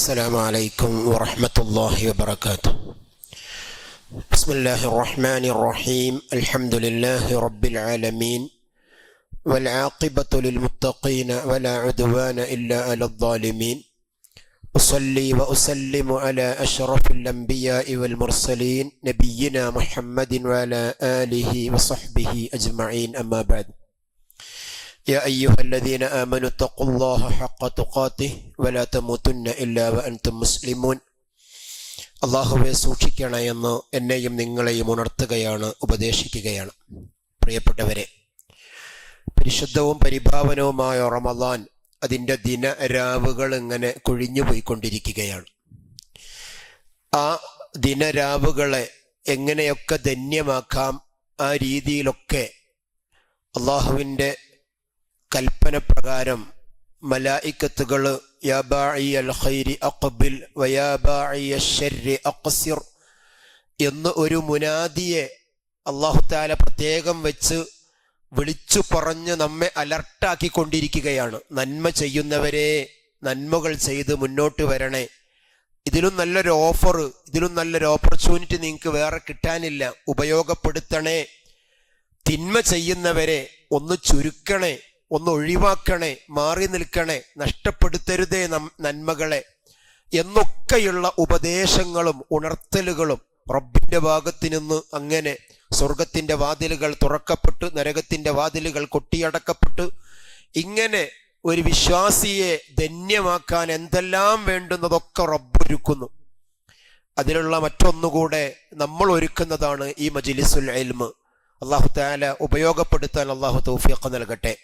السلام عليكم ورحمة الله وبركاته. بسم الله الرحمن الرحيم. الحمد لله رب العالمين والعاقبة للمتقين ولا عدوان إلا على الظالمين. أصلي وأسلم على أشرف الأنبياء والمرسلين نبينا محمد وعلى آله وصحبه أجمعين. أما بعد، يا أيها الذين آمنوا اتقوا الله حق تقاته ولا تموتن إلا وأنتم مسلمون. അള്ളാഹുവെ സൂക്ഷിക്കണമെന്ന് എന്നെയും നിങ്ങളെയും ഉണർത്തുകയാണ്, ഉപദേശിക്കുകയാണ്. പ്രിയപ്പെട്ടവരെ, പരിശുദ്ധവും പരിഭാവനവുമായ റമളാൻ അതിൻ്റെ ദിനരാവുകൾ ഇങ്ങനെ കൊഴിഞ്ഞുപോയിക്കൊണ്ടിരിക്കുകയാണ്. ആ ദിനരാവുകളെ എങ്ങനെയൊക്കെ ധന്യമാക്കാം, ആ രീതിയിലൊക്കെ അള്ളാഹുവിൻ്റെ കൽപ്പന പ്രകാരം മലായിക്കത്തുകൾ യാ ബാഇയൽ ഖൈരി അഖ്ബിൽ വയാ ബാഇയൽ ശർരി അഖ്സിർ എന്ന് ഒരു മുനാദിയെ അല്ലാഹു തആല പ്രത്യേകം വെച്ച് വിളിച്ചു പറഞ്ഞ് നമ്മെ അലർട്ടാക്കിക്കൊണ്ടിരിക്കുകയാണ്. നന്മ ചെയ്യുന്നവരെ, നന്മകൾ ചെയ്ത് മുന്നോട്ട് വരണേ. ഇതിലും നല്ലൊരു ഓഫർ, ഇതിലും നല്ലൊരു ഓപ്പർച്യൂണിറ്റി നിങ്ങൾക്ക് വേറെ കിട്ടാനില്ല. ഉപയോഗപ്പെടുത്തണേ. തിന്മ ചെയ്യുന്നവരെ ഒന്ന് ചുരുക്കണേ, ഒന്ന് ഒഴിവാക്കണേ, മാറി നിൽക്കണേ, നഷ്ടപ്പെടുത്തരുതേ നന്മകളെ എന്നൊക്കെയുള്ള ഉപദേശങ്ങളും ഉണർത്തലുകളും റബ്ബിന്റെ ഭാഗത്തു നിന്ന് അങ്ങനെ സ്വർഗത്തിന്റെ വാതിലുകൾ തുറക്കപ്പെട്ട് നരകത്തിന്റെ വാതിലുകൾ കൊട്ടിയടക്കപ്പെട്ട് ഇങ്ങനെ ഒരു വിശ്വാസിയെ ധന്യമാക്കാൻ എന്തെല്ലാം വേണ്ടുന്നതൊക്കെ റബ്ബ് ഒരുക്കുന്നു. അതിലുള്ള മറ്റൊന്നുകൂടെ നമ്മൾ ഒരുക്കുന്നതാണ് ഈ മജ്ലിസുൽ ഇൽമ്. അല്ലാഹു തആല ഉപയോഗപ്പെടുത്താൻ അല്ലാഹു തൗഫീഖ് നൽകട്ടെ.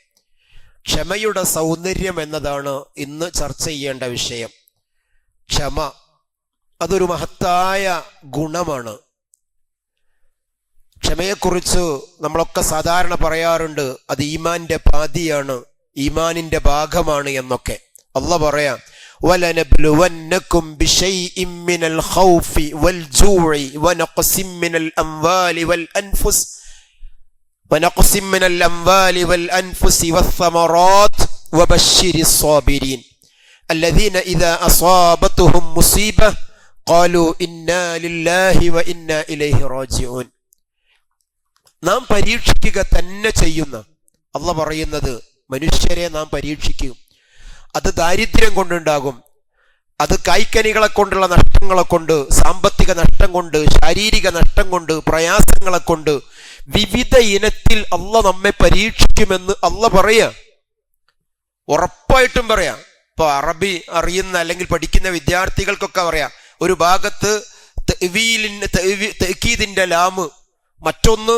ക്ഷമയുടെ സൗന്ദര്യം എന്നതാണ് ഇന്ന് ചർച്ച ചെയ്യേണ്ട വിഷയം. ക്ഷമ അതൊരു മഹത്തായ ഗുണമാണ്. ക്ഷമയെക്കുറിച്ച് നമ്മളൊക്കെ സാധാരണ പറയാറുണ്ട്, അത് ഈമാന്റെ പാതിയാണ്, ഈമാനിന്റെ ഭാഗമാണ് എന്നൊക്കെ. അല്ലാഹ് പറയാം, വലനബ്ലുവന്നകും ബിശൈഇൻ മിനൽ ഖൗഫി വൽ ജൂഇ വനഖസിൻ മിനൽ അംവാലി വൽ അൻഫുസ് ونقسم من الأموال والأنفس والثمرات وبشر الصابرين الذين إذا أصابتهم مصيبة قالوا إنا لله وإنا إليه راجعون. നാം പരീക്ഷിക്കുക തന്നെ ചെയ്യുന്ന അല്ലാഹ് പറയുന്നത്, മനുഷ്യരെ നാം പരീക്ഷിക്കും. അത് ദാരിദ്ര്യം കൊണ്ടുണ്ടാകും, അത് കായ്ക്കനികളെ കൊണ്ടുള്ള നഷ്ടങ്ങളെ കൊണ്ട്, സാമ്പത്തിക നഷ്ടം കൊണ്ട്, ശാരീരിക നഷ്ടം കൊണ്ട്, പ്രയാസങ്ങളെ കൊണ്ട്, വിവിധ ഇനത്തിൽ അള്ളാഹ് നമ്മെ പരീക്ഷിക്കുമെന്ന് അള്ളാഹ് പറയാ. ഉറപ്പായിട്ടും പറയാം. ഇപ്പൊ അറബി അറിയുന്ന അല്ലെങ്കിൽ പഠിക്കുന്ന വിദ്യാർത്ഥികൾക്കൊക്കെ പറയാം, ഒരു ഭാഗത്ത് തഅ്കീദിന്റെ ലാമ്, മറ്റൊന്ന്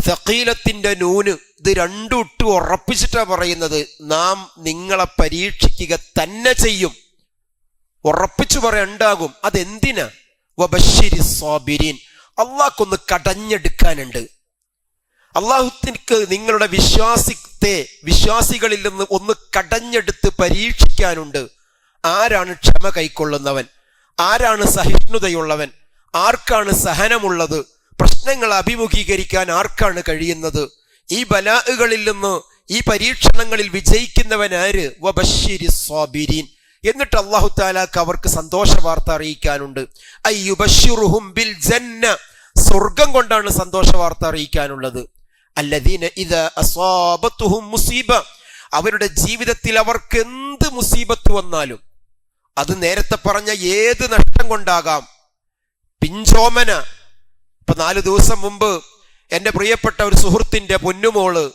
സഖീലത്തിന്റെ നൂന്, ഇത് രണ്ടും ഇട്ട് ഉറപ്പിച്ചിട്ടാ പറയുന്നത്, നാം നിങ്ങളെ പരീക്ഷിക്കുക തന്നെ ചെയ്യും. ഉറപ്പിച്ചു പറയാണ്ടാകും. അതെന്തിനാ? വബശ്ശിരി സ്വാബിരീൻ, അള്ളാഹ്ക്കൊന്ന് കടഞ്ഞെടുക്കാനുണ്ട്. അള്ളാഹുത്തിക്ക് നിങ്ങളുടെ വിശ്വാസികളിൽ നിന്ന് ഒന്ന് കടഞ്ഞെടുത്ത് പരീക്ഷിക്കാനുണ്ട്. ആരാണ് ക്ഷമ കൈക്കൊള്ളുന്നവൻ? ആരാണ് സഹിഷ്ണുതയുള്ളവൻ? ആർക്കാണ് സഹനമുള്ളത്? പ്രശ്നങ്ങൾ അഭിമുഖീകരിക്കാൻ ആർക്കാണ് കഴിയുന്നത്? ഈ ബലാഉകളിൽ നിന്ന്, ഈ പരീക്ഷണങ്ങളിൽ വിജയിക്കുന്നവൻ ആര്? വബശ്ശിരി സ്വാബിരീൻ. എന്നിട്ട് അല്ലാഹു തആലാക്ക് അവർക്ക് സന്തോഷ വാർത്ത അറിയിക്കാനുണ്ട്. അയ്യുബശ്ശിറുഹും ബിൽ ജന്ന, സ്വർഗം കൊണ്ടാണ് സന്തോഷ വാർത്ത അറിയിക്കാനുള്ളത്. അല്ലദീന ഇദാ അസാബത്തുഹും മുസീബ, അവരുടെ ജീവിതത്തിൽ അവർക്ക് എന്ത് മുസീബത്ത് വന്നാലും, അത് നേരത്തെ പറഞ്ഞ ഏത് നഷ്ടം കൊണ്ടാകാം. പിഞ്ചോമന, ഇപ്പൊ 4 ദിവസം മുമ്പ് എൻ്റെ പ്രിയപ്പെട്ട ഒരു സുഹൃത്തിന്റെ പൊന്നുമോള്,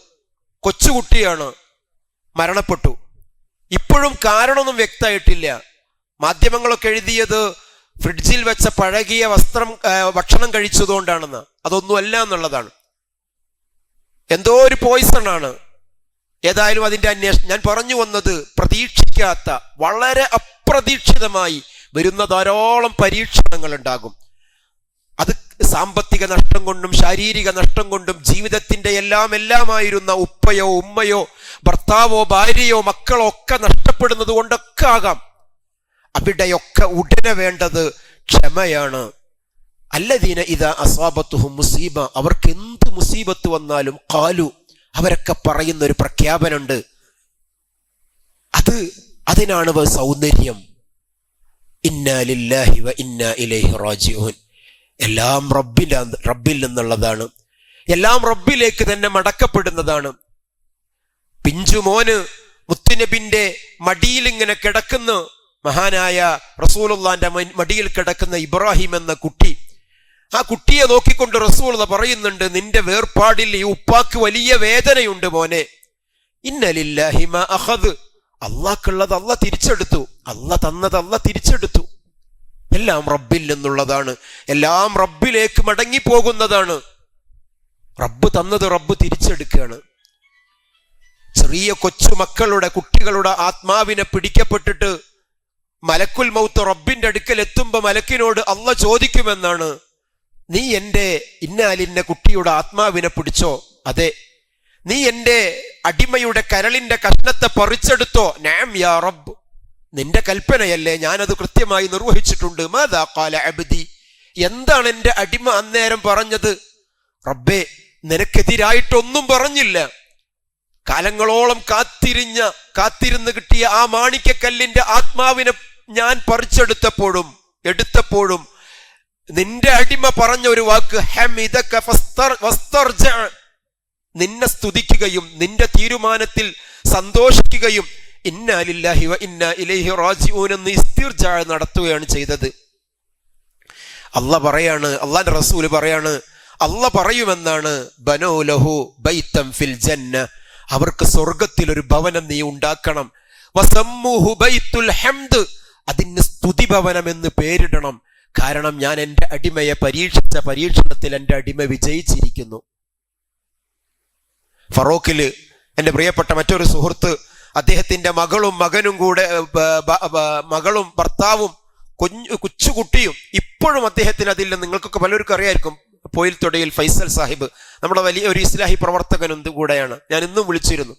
കൊച്ചുകുട്ടിയാണ്, മരണപ്പെട്ടു. ഇപ്പോഴും കാരണമൊന്നും വ്യക്തമായിട്ടില്ല. മാധ്യമങ്ങളൊക്കെ എഴുതിയത് ഫ്രിഡ്ജിൽ വെച്ച പഴകിയ ഭക്ഷണം കഴിച്ചതുകൊണ്ടാണെന്ന്. അതൊന്നുമല്ല എന്നുള്ളതാണ്. എന്തോ ഒരു പോയിസൺ ആണ്. ഏതായാലും അതിന്റെ അന്വേഷണം, ഞാൻ പറഞ്ഞു വന്നത്, പ്രതീക്ഷിക്കാത്ത, വളരെ അപ്രതീക്ഷിതമായി വരുന്ന ധാരാളം പരീക്ഷണങ്ങൾ ഉണ്ടാകും. അത് സാമ്പത്തിക നഷ്ടം കൊണ്ടും ശാരീരിക നഷ്ടം കൊണ്ടും ജീവിതത്തിന്റെ എല്ലാമായിരുന്ന ഉപ്പയോ ഉമ്മയോ ഭർത്താവോ ഭാര്യയോ മക്കളോ ഒക്കെ നഷ്ടപ്പെടുന്നത് കൊണ്ടൊക്കെ ആകാം. അവിടെയൊക്കെ ഉടനെ വേണ്ടത് ക്ഷമയാണ്. അല്ലദീന ഇദാ അസാബത്തുഹും മുസീബ, അവർക്ക് എന്ത് മുസീബത്ത് വന്നാലും ഖാലു, അവരൊക്കെ പറയുന്ന ഒരു പ്രഖ്യാപനമുണ്ട്. അതിനാണ് സൗന്ദര്യം. ഇന്നാ ലില്ലാഹി വ ഇന്നാ ഇലൈഹി റാജിഊൻ. എല്ലാം റബ്ബിൽ നിന്നുള്ളതാണ്, എല്ലാം റബ്ബിലേക്ക് തന്നെ മടക്കപ്പെടുന്നതാണ്. പിഞ്ചുമോന് മുത്തുനബിന്റെ മടിയിൽ ഇങ്ങനെ കിടക്കുന്ന, മഹാനായ റസൂലുള്ളാന്റെ മടിയിൽ കിടക്കുന്ന ഇബ്രാഹിം എന്ന കുട്ടി, ആ കുട്ടിയെ നോക്കിക്കൊണ്ട് റസൂലുള്ള പറയുന്നുണ്ട്, നിന്റെ വേർപാടിൽ ഈ ഉപ്പാക്ക് വലിയ വേദനയുണ്ട് മോനെ. ഇന്ന ലില്ലാഹി മാ അഖദ്, അള്ളാഹ്ക്കുള്ളത് അള്ളാഹ് തിരിച്ചെടുത്തു, അള്ളാഹ് തന്നത് അള്ളാഹ് തിരിച്ചെടുത്തു. എല്ലാം റബ്ബിൽ നിന്നുള്ളതാണ്, എല്ലാം റബ്ബിലേക്ക് മടങ്ങിപ്പോകുന്നതാണ്. റബ്ബ് തന്നത് റബ്ബ് തിരിച്ചെടുക്കുകയാണ്. ചെറിയ കൊച്ചുമക്കളുടെ കുട്ടികളുടെ ആത്മാവിനെ പിടിക്കപ്പെട്ടിട്ട് മലക്കുൽ മൗത്ത് റബ്ബിന്റെ അടുക്കൽ എത്തുമ്പോ മലക്കിനോട് അള്ളാഹ് ചോദിക്കുമെന്നാണ്, നീ എന്റെ ഇന്നാലിന്ന കുട്ടിയുടെ ആത്മാവിനെ പിടിച്ചോ? അതെ. നീ എന്റെ അടിമയുടെ കരളിന്റെ കഷ്ണത്തെ പറിച്ചെടുത്തോ? നഅം യാ റബ്ബ്, നിന്റെ കൽപ്പനയല്ലേ, ഞാനത് കൃത്യമായി നിർവഹിച്ചിട്ടുണ്ട്. മാദാ ഖാല അബ്ദി, എന്താണ് എന്റെ അടിമ അന്നേരം പറഞ്ഞത്? റബ്ബേ, നിനക്കെതിരായിട്ടൊന്നും പറഞ്ഞില്ല. കാലങ്ങളോളം കാത്തിരുന്ന് കിട്ടിയ ആ മാണിക്കക്കല്ലിന്റെ ആത്മാവിനെ ഞാൻ പറിച്ചെടുത്തപ്പോഴും നിന്റെ അടിമ പറഞ്ഞ ഒരു വാക്ക്, ഹമിദക വസ്തർജ, നിന്നെ സ്തുതിക്കുകയും നിന്റെ തീരുമാനത്തിൽ സന്തോഷിക്കുകയും ഇന്നാ ലില്ലാഹി വ ഇന്നാ ഇലൈഹി റാജിഊൻ എന്ന് ഇസ്തിർജാ നടത്തുകയാണ് ചെയ്തത്. അള്ളാഹ് പറയാണ്, അള്ളാഹുവിന്റെ റസൂല് പറയാണ്, അള്ളാഹ് പറയുമെന്നാണ്, ബനൂ ലഹു ബൈതൻ ഫിൽ ജന്ന, അവർക്ക് സ്വർഗത്തിൽ ഒരു ഭവനം നീ ഉണ്ടാക്കണം. വസമ്മുഹു ബൈത്തുൽ ഹംദ്, അതിന് സ്തുതി ഭവനം എന്ന് പേരിടണം. കാരണം ഞാൻ എൻ്റെ അടിമയെ പരീക്ഷിച്ച പരീക്ഷണത്തിൽ എൻ്റെ അടിമ വിജയിച്ചിരിക്കുന്നു. ഫറോക്കില് എൻ്റെ പ്രിയപ്പെട്ട മറ്റൊരു സുഹൃത്ത്, അദ്ദേഹത്തിന്റെ മകളും ഭർത്താവും കൊച്ചുകുട്ടിയും ഇപ്പോഴും അദ്ദേഹത്തിന് അതില്ല. നിങ്ങൾക്കൊക്കെ പലർക്കും അറിയായിരിക്കും, പോയിൽ തൊടയിൽ ഫൈസൽ സാഹിബ്, നമ്മുടെ വലിയ ഒരു ഇസ്ലാഹി പ്രവർത്തകനും കൂടെയാണ്. ഞാൻ ഇന്നും വിളിച്ചിരുന്നു.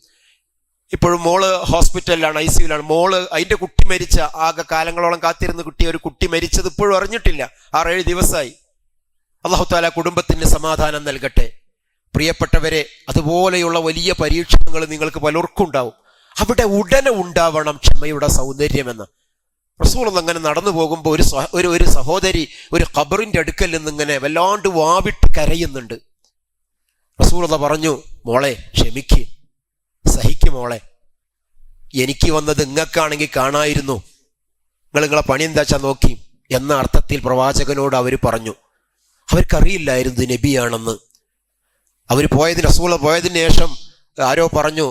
ഇപ്പോഴും മോള് ഹോസ്പിറ്റലിലാണ്, ICUലാണ്. മോള്, അതിന്റെ കുട്ടി മരിച്ച, ആകെ കാലങ്ങളോളം കാത്തിരുന്ന് കിട്ടിയ ഒരു കുട്ടി മരിച്ചത് ഇപ്പോഴും അറിഞ്ഞിട്ടില്ല. 6-7 ദിവസമായി. അല്ലാഹു തആല കുടുംബത്തിന് സമാധാനം നൽകട്ടെ. പ്രിയപ്പെട്ടവരെ, അതുപോലെയുള്ള വലിയ പരീക്ഷണങ്ങൾ നിങ്ങൾക്ക് പലർക്കും ഉണ്ടാവും. അവിടെ ഉടനെ ഉണ്ടാവണം ക്ഷമയുടെ സൗന്ദര്യമെന്ന്. റസൂൽ അങ്ങനെ നടന്നു പോകുമ്പോൾ ഒരു സഹോദരി ഒരു ഖബറിന്റെ അടുക്കൽ നിന്നിങ്ങനെ വല്ലാണ്ട് വാവിട്ട് കരയുന്നുണ്ട്. റസൂൽ പറഞ്ഞു, മോളെ ക്ഷമിക്ക്, സഹിക്ക് മോളെ, എനിക്ക് വന്നത് ഇങ്ങക്കാണെങ്കിൽ കാണായിരുന്നു, നിങ്ങളെ പണി എന്താച്ചാ നോക്കി എന്ന അർത്ഥത്തിൽ പ്രവാചകനോട് അവർ പറഞ്ഞു. അവർക്കറിയില്ലായിരുന്നു നബിയാണെന്ന്. റസൂൽ പോയതിനു ശേഷം ആരോ പറഞ്ഞു,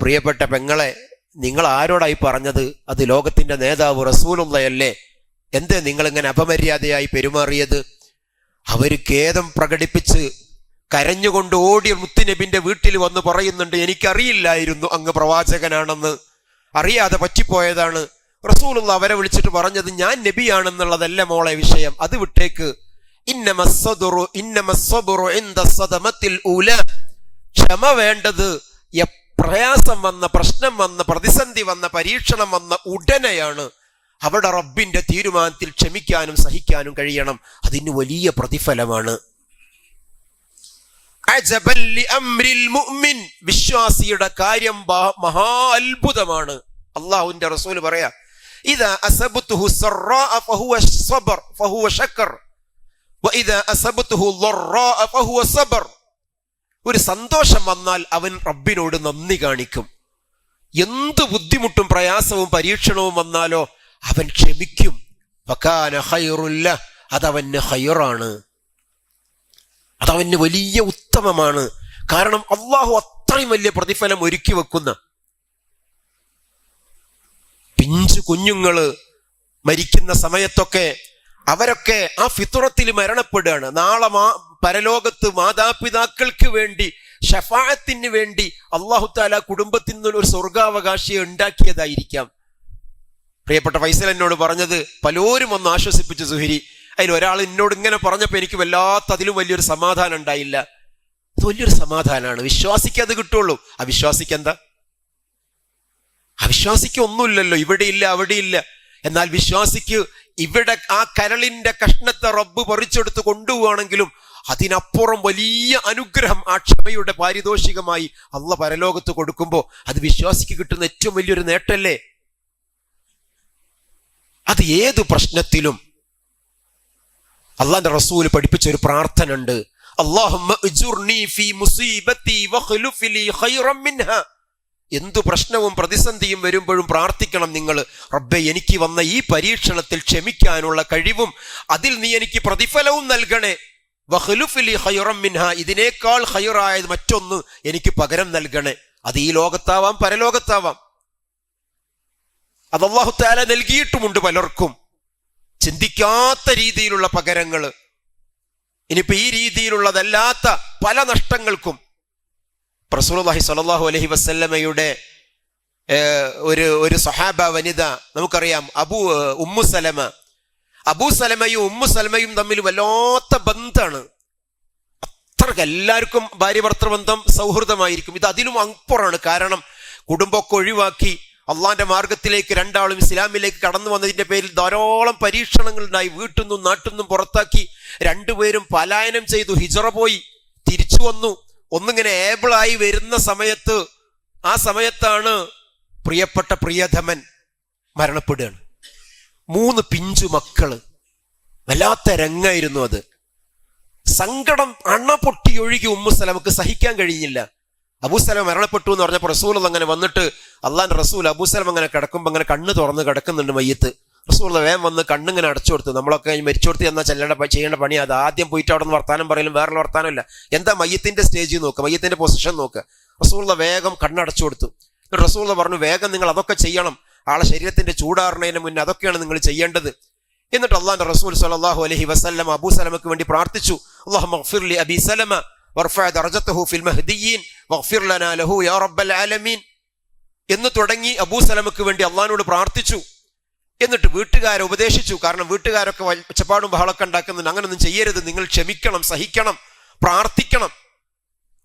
പ്രിയപ്പെട്ട പെങ്ങളെ, നിങ്ങൾ ആരോടായി പറഞ്ഞത്? അത് ലോകത്തിന്റെ നേതാവ് റസൂലുള്ളയല്ലേ, എന്തേ നിങ്ങളിങ്ങനെ അപമര്യാദയായി പെരുമാറിയത്? അവര് ഖേദം പ്രകടിപ്പിച്ച് കരഞ്ഞുകൊണ്ട് ഓടി മുത്തുനബിന്റെ വീട്ടിൽ വന്ന് പറയുന്നുണ്ട്, എനിക്കറിയില്ലായിരുന്നു അങ്ങ് പ്രവാചകനാണെന്ന്, അറിയാതെ പറ്റിപ്പോയതാണ്. റസൂലുള്ള അവരെ വിളിച്ചിട്ട് പറഞ്ഞത്, ഞാൻ നബിയാണെന്നുള്ളതല്ല മോളെ വിഷയം, അത് വിട്ടേക്ക്. ക്ഷമ വേണ്ടത് പ്രയാസം വന്ന, പ്രശ്നം വന്ന, പ്രതിസന്ധി വന്ന, പരീക്ഷണം വന്ന ഉടനെയാണ്. അവിടെ റബ്ബിന്റെ തീരുമാനത്തിൽ ക്ഷമിക്കാനും സഹിക്കാനും കഴിയണം. അതിന് വലിയ പ്രതിഫലമാണ്. വിശ്വാസിയുടെ കാര്യം മഹാ അത്ഭുതമാണ്. അള്ളാഹുവിന്റെ റസൂൽ പറയാ, ഇദാ അസബതുഹു സറാഅ ഫഹുവ സബർ ഫഹുവ ശക്കർ വഇദാ അസബതുഹു ളറാഅ ഫഹുവ സബർ. ഒരു സന്തോഷം വന്നാൽ അവൻ റബ്ബിനോട് നന്ദി കാണിക്കും. എന്ത് ബുദ്ധിമുട്ടും പ്രയാസവും പരീക്ഷണവും വന്നാലോ അവൻ ക്ഷമിക്കും. ഫകാന ഖൈറുൻ ലഹ്, അതവന് ഖൈറാണ്, അതവന് വലിയ ഉത്തമമാണ്. കാരണം അള്ളാഹു അത്രയും വലിയ പ്രതിഫലം ഒരുക്കി വെക്കുന്ന. പിഞ്ചു കുഞ്ഞുങ്ങള് മരിക്കുന്ന സമയത്തൊക്കെ അവരൊക്കെ ആ ഫിത്റത്തിൽ മരണപ്പെടുകയാണ്. നാളെ പരലോകത്ത് മാതാപിതാക്കൾക്ക് വേണ്ടി, ഷഫാഅത്തിന് വേണ്ടി അല്ലാഹു തആല കുടുംബത്തിൽ നിന്ന് ഒരു സ്വർഗാവകാശിയെ ഉണ്ടാക്കിയതായിരിക്കാം. പ്രിയപ്പെട്ട ഫൈസൽ എന്നോട് പറഞ്ഞത്, പലരും ഒന്ന് ആശ്വസിപ്പിച്ചു സുഹരി, അതിൽ ഒരാൾ എന്നോട് ഇങ്ങനെ പറഞ്ഞപ്പോൾ എനിക്ക് അതിലും വലിയൊരു സമാധാനം ഉണ്ടായില്ല. അത് വലിയൊരു സമാധാനമാണ്. വിശ്വാസിക്ക് അത് കിട്ടുള്ളൂ. അവിശ്വാസിക്ക് എന്താ? അവിശ്വാസിക്ക് ഒന്നുമില്ലല്ലോ, ഇവിടെയില്ല അവിടെയില്ല. എന്നാൽ വിശ്വാസിക്ക് ഇവിടെ ആ കരളിന്റെ കഷ്ണത്തെ റബ്ബ് പറിച്ചെടുത്ത് കൊണ്ടുപോവാണെങ്കിലും അതിനപ്പുറം വലിയ അനുഗ്രഹം ആ ക്ഷമയുടെ പാരിതോഷികമായി അള്ളാഹ് പരലോകത്ത് കൊടുക്കുമ്പോൾ അത് വിശ്വാസിക്ക് കിട്ടുന്ന ഏറ്റവും വലിയൊരു നേട്ടല്ലേ. അത് ഏത് പ്രശ്നത്തിലും അള്ളാന്റെ റസൂല് പഠിപ്പിച്ച ഒരു പ്രാർത്ഥന ഉണ്ട്. അല്ലാഹുമ്മ അജ്റുനി ഫീ മുസീബത്തി വഖ്ലുഫ് ലീ ഖൈറൻ മിൻഹാ. എന്തു പ്രശ്നവും പ്രതിസന്ധിയും വരുമ്പോഴും പ്രാർത്ഥിക്കണം നിങ്ങൾ, റബ്ബേ എനിക്ക് വന്ന ഈ പരീക്ഷണത്തിൽ ക്ഷമിക്കാനുള്ള കഴിവും അതിൽ നീ എനിക്ക് പ്രതിഫലവും നൽകണേ. വഖ്ലുഫ് ലീ ഖൈറൻ മിൻഹാ, ഇതിനേക്കാൾ ഖൈറായത് മറ്റൊന്ന് എനിക്ക് പകരം നൽകണേ. അത് ഈ ലോകത്താവാം പരലോകത്താവാം. അത് അല്ലാഹു തആല നൽകിയിട്ടുമുണ്ട് പലർക്കും, ചിന്തിക്കാത്ത രീതിയിലുള്ള പകരങ്ങൾ. ഇനിയിപ്പോ ഈ രീതിയിലുള്ളതല്ലാത്ത പല നഷ്ടങ്ങൾക്കും റസൂലുള്ളാഹി സ്വല്ലല്ലാഹു അലൈഹി വസല്ലമയുടെ ഒരു സഹാബ വനിത നമുക്കറിയാം, ഉമ്മു സലമ. അബൂ സലമയും ഉമ്മു സലമയും തമ്മിൽ വല്ലാത്ത ബന്ധമാണ്. അത്രക്ക് എല്ലാവർക്കും ഭാര്യ ഭർത്തൃബന്ധം സൗഹൃദമായിരിക്കും. ഇത് അതിലും അപ്പുറമാണ്. കാരണം കുടുംബമൊക്കെ ഒഴിവാക്കി അള്ളാന്റെ മാർഗത്തിലേക്ക് രണ്ടാളും ഇസ്ലാമിലേക്ക് കടന്നു വന്നതിന്റെ പേരിൽ ധാരാളം പരീക്ഷണങ്ങൾ ഉണ്ടായി. വീട്ടിൽ നിന്നും നാട്ടിൽ നിന്നും പുറത്താക്കി. രണ്ടുപേരും പലായനം ചെയ്തു, ഹിജറ പോയി, തിരിച്ചു വന്നു. ഒന്നിങ്ങനെ ഏബിളായി വരുന്ന സമയത്ത്, ആ സമയത്താണ് പ്രിയപ്പെട്ട പ്രിയതമൻ മരണപ്പെടുകയാണ്. 3 പിഞ്ചു മക്കള്. വല്ലാത്ത രംഗായിരുന്നു അത്. സങ്കടം അണ പൊട്ടി ഒഴുകി ഉമ്മു സലമക്ക് സഹിക്കാൻ കഴിഞ്ഞില്ല. അബൂസലമ മരണപ്പെട്ടു എന്ന് പറഞ്ഞപ്പോൾ റസൂൽ അങ്ങനെ വന്നിട്ട്, അള്ളാന്റെ റസൂൽ അബൂസലം അങ്ങനെ കിടക്കുമ്പോൾ അങ്ങനെ കണ്ണ് തുറന്ന് കിടക്കുന്നുണ്ട് മയ്യത്ത്. റസൂൽ വേഗം വന്ന് കണ്ണിങ്ങനെ അടച്ചു കൊടുത്തു. നമ്മളൊക്കെ മരിച്ചു കൊടുത്ത് എന്നാൽ ചെയ്യേണ്ട പണി അത് ആദ്യം പോയിട്ട് അവിടെ നിന്ന് വർത്താനം പറയലും വേറെ വർത്താനമില്ല. എന്താ മയ്യത്തിന്റെ സ്റ്റേജ് നോക്കുക, മയ്യത്തിന്റെ പൊസിഷൻ നോക്കുക. റസൂൽ വേഗം കണ്ണടച്ചു കൊടുത്തു. റസൂൽ പറഞ്ഞു, വേഗം നിങ്ങൾ അതൊക്കെ ചെയ്യണം, ആളെ ശരീരത്തിന്റെ ചൂടാറുന്നതിന് മുന്നേ അതൊക്കെയാണ് നിങ്ങൾ ചെയ്യേണ്ടത്. എന്നിട്ട് അള്ളാന്റെ റസൂൽ സ്വല്ലല്ലാഹു അലൈഹി വസല്ലം അബൂസലമക്ക് വേണ്ടി പ്രാർത്ഥിച്ചു. അല്ലാഹുമ്മ ഗ്ഫിർ ലി അബീ സലമ വർഫഅ ദറജതഹു ഫിൽ മഹ്ദിയീൻ വഗ്ഫിർ ലനാ ലഹു യാ റബ്ബൽ ആലമീൻ എന്ന് തുടങ്ങി അബൂസലമക്ക് വേണ്ടി അള്ളാഹിനോട് പ്രാർത്ഥിച്ചു. എന്നിട്ട് വീട്ടുകാരെ ഉപദേശിച്ചു. കാരണം വീട്ടുകാരൊക്കെ ഒച്ചപ്പാടും ബഹളമൊക്കെ ഉണ്ടാക്കുന്നുണ്ട്. അങ്ങനൊന്നും ചെയ്യരുത്, നിങ്ങൾ ക്ഷമിക്കണം, സഹിക്കണം, പ്രാർത്ഥിക്കണം.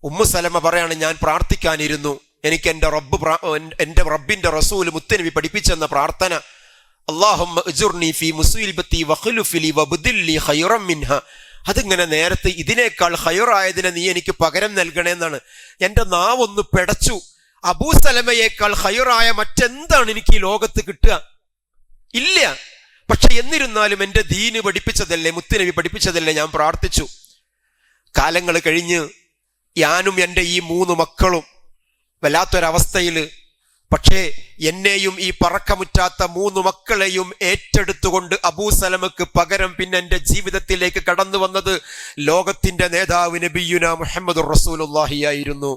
ഉമ്മു സലമ പറയാണ്, ഞാൻ പ്രാർത്ഥിക്കാനിരുന്നു, എനിക്ക് എൻ്റെ റബ്ബിന്റെ റസൂൽ മുത്തനബി പഠിപ്പിച്ചെന്ന പ്രാർത്ഥന, അല്ലാഹുമ്മ അജ്റുനി ഫീ മുസീബത്തി വഖ്ലുഫ് ലീ വബ്ദിൽ ലീ ഖൈറൻ മിൻഹാ. അതിങ്ങനെ നേരത്തെ ഇതിനേക്കാൾ ഖൈറായതിനെ നീ എനിക്ക് പകരം നൽകണേന്നാണ്. എൻ്റെ നാവൊന്ന് പെടച്ചു. അബൂസലമയേക്കാൾ ഖൈറായ മറ്റെന്താണ് എനിക്ക് ഈ ലോകത്ത് കിട്ടുക? ഇല്ല. പക്ഷെ എന്നിരുന്നാലും എൻ്റെ ദീന് പഠിപ്പിച്ചതല്ലേ, മുത്തുനബി പഠിപ്പിച്ചതല്ലേ, ഞാൻ പ്രാർത്ഥിച്ചു. കാലങ്ങൾ കഴിഞ്ഞ് ഞാനും എൻ്റെ ഈ 3 മക്കളും വല്ലാത്തൊരവസ്ഥയിൽ, പക്ഷേ എന്നെയും ഈ പറക്കമുറ്റാത്ത 3 മക്കളെയും ഏറ്റെടുത്തുകൊണ്ട് അബൂസലമക്ക് പകരം പിന്നെ എൻ്റെ ജീവിതത്തിലേക്ക് കടന്നു വന്നത് ലോകത്തിന്റെ നേതാവ് നബിയുനാ മുഹമ്മദുർ റസൂലുള്ളാഹി ആയിരുന്നു.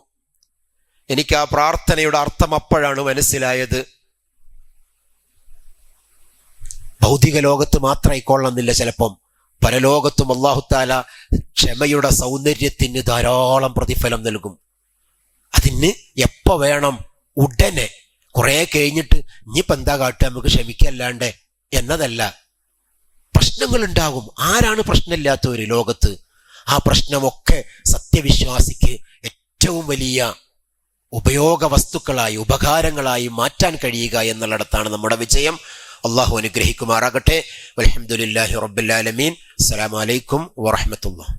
എനിക്ക് ആ പ്രാർത്ഥനയുടെ അർത്ഥം അപ്പോഴാണ് മനസ്സിലായത്. ഭൗതിക ലോകത്ത് മാത്രമായിക്കൊള്ളുന്നില്ല, ചിലപ്പം പരലോകത്തും അല്ലാഹു തആല ക്ഷമയുടെ സൗന്ദര്യത്തിന് ധാരാളം പ്രതിഫലം നൽകും. അതിന് എപ്പോ വേണം? ഉടനെ. കുറെ കഴിഞ്ഞിട്ട് ഇനിയിപ്പോ എന്താ കാട്ടുക, നമുക്ക് ക്ഷമിക്കല്ലാണ്ട് എന്നതല്ല. പ്രശ്നങ്ങൾ ഉണ്ടാകും. ആരാണ് പ്രശ്നമില്ലാത്തവര് ലോകത്ത്? ആ പ്രശ്നമൊക്കെ സത്യവിശ്വാസിക്ക് ഏറ്റവും വലിയ ഉപയോഗ വസ്തുക്കളായി, ഉപകാരങ്ങളായി മാറ്റാൻ കഴിയുക എന്നുള്ളിടത്താണ് നമ്മുടെ വിജയം. അള്ളാഹു അനുഗ്രഹിക്കുമാറാകട്ടെ. വൽഹംദുലില്ലാഹി റബ്ബിൽ ആലമീൻ. അസ്സലാമു അലൈക്കും വറഹ്മത്തുള്ളാഹി.